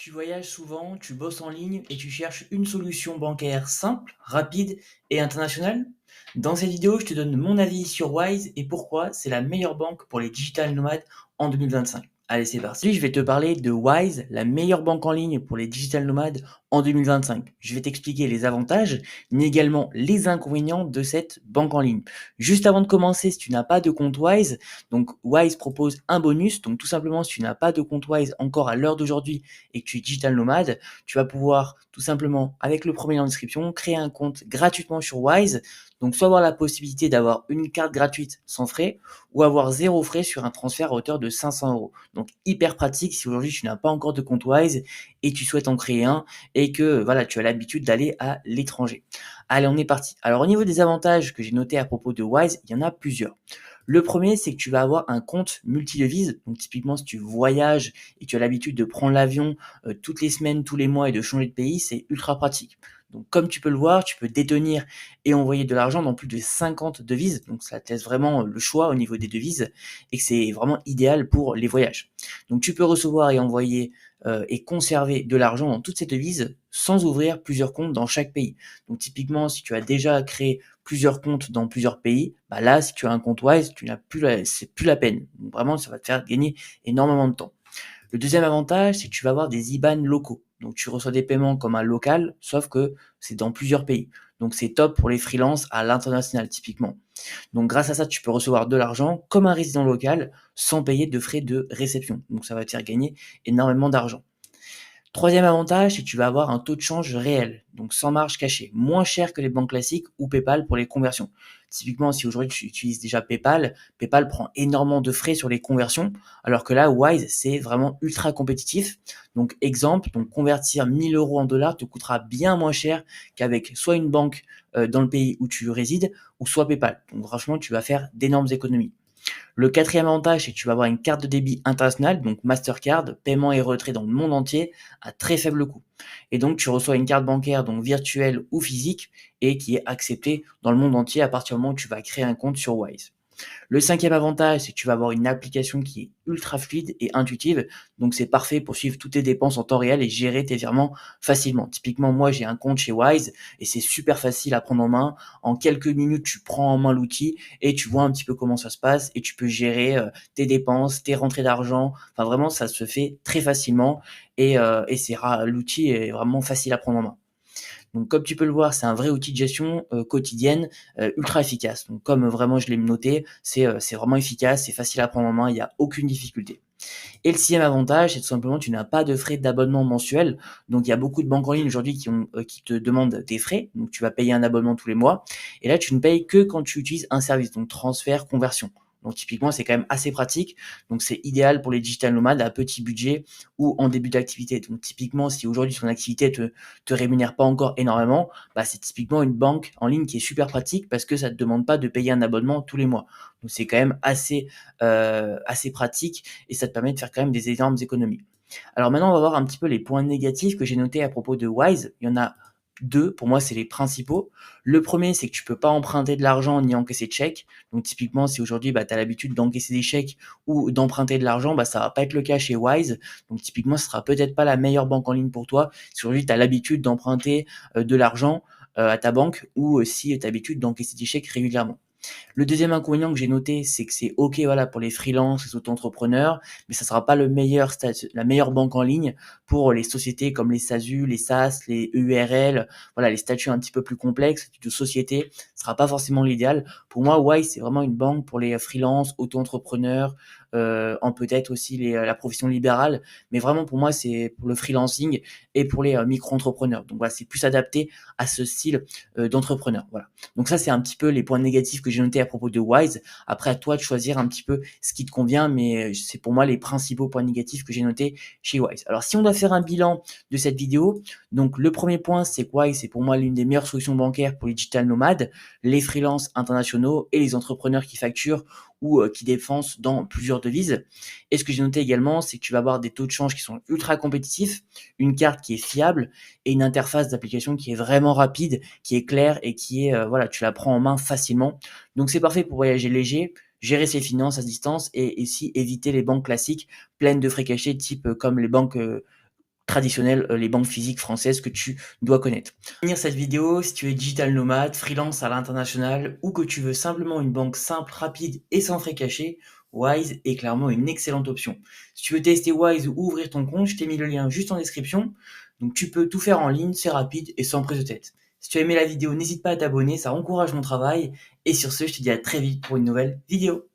Tu voyages souvent, tu bosses en ligne et tu cherches une solution bancaire simple, rapide et internationale? Dans cette vidéo, je te donne mon avis sur Wise et pourquoi c'est la meilleure banque pour les digital nomades en 2025. Allez, c'est parti. Je vais te parler de Wise, la meilleure banque en ligne pour les digital nomades en 2025. Je vais t'expliquer les avantages, mais également les inconvénients de cette banque en ligne. Juste avant de commencer, si tu n'as pas de compte Wise, donc Wise propose un bonus. Donc tout simplement, si tu n'as pas de compte Wise encore à l'heure d'aujourd'hui, et que tu es digital nomade, tu vas pouvoir tout simplement, avec le premier lien en description, créer un compte gratuitement sur Wise. Donc, soit avoir la possibilité d'avoir une carte gratuite sans frais ou avoir zéro frais sur un transfert à hauteur de 500 euros. Donc, hyper pratique si aujourd'hui tu n'as pas encore de compte Wise et tu souhaites en créer un et que voilà, tu as l'habitude d'aller à l'étranger. Allez, on est parti. Alors, au niveau des avantages que j'ai notés à propos de Wise, il y en a plusieurs. Le premier, c'est que tu vas avoir un compte multi-devises. Donc, typiquement, si tu voyages et tu as l'habitude de prendre l'avion toutes les semaines, tous les mois et de changer de pays, c'est ultra pratique. Donc, comme tu peux le voir, tu peux détenir et envoyer de l'argent dans plus de 50 devises. Donc, ça te laisse vraiment le choix au niveau des devises et que c'est vraiment idéal pour les voyages. Donc, tu peux recevoir et envoyer et conserver de l'argent dans toutes ces devises sans ouvrir plusieurs comptes dans chaque pays. Donc, typiquement, si tu as déjà créé plusieurs comptes dans plusieurs pays, bah là, si tu as un compte Wise, c'est plus la peine. Donc, vraiment, ça va te faire gagner énormément de temps. Le deuxième avantage, c'est que tu vas avoir des IBAN locaux. Donc, tu reçois des paiements comme un local, sauf que c'est dans plusieurs pays. Donc, c'est top pour les freelances à l'international, typiquement. Donc, grâce à ça, tu peux recevoir de l'argent comme un résident local sans payer de frais de réception. Donc, ça va te faire gagner énormément d'argent. Troisième avantage, c'est que tu vas avoir un taux de change réel, donc sans marge cachée, moins cher que les banques classiques ou PayPal pour les conversions. Typiquement, si aujourd'hui tu utilises déjà PayPal, PayPal prend énormément de frais sur les conversions, alors que là, Wise, c'est vraiment ultra compétitif. Donc, exemple, donc convertir 1000 euros en dollars te coûtera bien moins cher qu'avec soit une banque dans le pays où tu résides, ou soit PayPal. Donc, franchement, tu vas faire d'énormes économies. Le quatrième avantage, c'est que tu vas avoir une carte de débit internationale, donc Mastercard, paiement et retrait dans le monde entier à très faible coût. Et donc, tu reçois une carte bancaire, donc virtuelle ou physique, et qui est acceptée dans le monde entier à partir du moment où tu vas créer un compte sur Wise. Le cinquième avantage, c'est que tu vas avoir une application qui est ultra fluide et intuitive. Donc, c'est parfait pour suivre toutes tes dépenses en temps réel et gérer tes virements facilement. Typiquement, moi, j'ai un compte chez Wise et c'est super facile à prendre en main. En quelques minutes, tu prends en main l'outil et tu vois un petit peu comment ça se passe et tu peux gérer tes dépenses, tes rentrées d'argent. Enfin, vraiment, ça se fait très facilement et l'outil est vraiment facile à prendre en main. Donc comme tu peux le voir, c'est un vrai outil de gestion quotidienne ultra efficace. Donc comme vraiment je l'ai noté, c'est vraiment efficace, c'est facile à prendre en main, il n'y a aucune difficulté. Et le sixième avantage, c'est tout simplement tu n'as pas de frais d'abonnement mensuel. Donc il y a beaucoup de banques en ligne aujourd'hui qui te demandent des frais. Donc tu vas payer un abonnement tous les mois. Et là, tu ne payes que quand tu utilises un service, donc transfert, conversion. Donc typiquement, c'est quand même assez pratique. Donc c'est idéal pour les digital nomades à petit budget ou en début d'activité. Donc typiquement, si aujourd'hui ton activité te rémunère pas encore énormément, bah c'est typiquement une banque en ligne qui est super pratique parce que ça te demande pas de payer un abonnement tous les mois. Donc c'est quand même assez pratique et ça te permet de faire quand même des énormes économies. Alors maintenant, on va voir un petit peu les points négatifs que j'ai notés à propos de Wise. Il y en a deux, pour moi, c'est les principaux. Le premier, c'est que tu peux pas emprunter de l'argent ni encaisser de chèques. Donc typiquement, si aujourd'hui, tu as l'habitude d'encaisser des chèques ou d'emprunter de l'argent, ça va pas être le cas chez Wise. Donc typiquement, ce sera peut-être pas la meilleure banque en ligne pour toi. Si aujourd'hui, tu as l'habitude d'emprunter de l'argent à ta banque ou si tu as l'habitude d'encaisser des chèques régulièrement. Le deuxième inconvénient que j'ai noté, c'est que c'est OK, voilà, pour les freelances, les auto-entrepreneurs, mais ça sera pas la meilleure banque en ligne pour les sociétés comme les SASU, les SAS, les EURL, voilà, les statuts un petit peu plus complexes de société, ce sera pas forcément l'idéal. Pour moi, Wise, c'est vraiment une banque pour les freelances, auto-entrepreneurs, en peut-être aussi la profession libérale, mais vraiment pour moi, c'est pour le freelancing et pour les micro-entrepreneurs. Donc voilà, c'est plus adapté à ce style d'entrepreneur. Voilà. Donc ça, c'est un petit peu les points négatifs que j'ai notés à propos de Wise. Après, à toi de choisir un petit peu ce qui te convient, mais c'est pour moi les principaux points négatifs que j'ai notés chez Wise. Alors, si on doit faire un bilan de cette vidéo, donc le premier point, c'est que Wise, c'est pour moi l'une des meilleures solutions bancaires pour les digital nomades, les freelances internationaux et les entrepreneurs qui facturent ou qui dépensent dans plusieurs devises. Et ce que j'ai noté également, c'est que tu vas avoir des taux de change qui sont ultra compétitifs, une carte qui est fiable et une interface d'application qui est vraiment rapide, qui est claire et qui est, voilà, tu la prends en main facilement. Donc c'est parfait pour voyager léger, gérer ses finances à distance et aussi éviter les banques classiques pleines de frais cachés, type comme les banques traditionnelles, les banques physiques françaises que tu dois connaître. Pour finir cette vidéo, si tu es digital nomade, freelance à l'international ou que tu veux simplement une banque simple, rapide et sans frais cachés, Wise est clairement une excellente option. Si tu veux tester Wise ou ouvrir ton compte, je t'ai mis le lien juste en description. Donc tu peux tout faire en ligne, c'est rapide et sans prise de tête. Si tu as aimé la vidéo, n'hésite pas à t'abonner, ça encourage mon travail. Et sur ce, je te dis à très vite pour une nouvelle vidéo.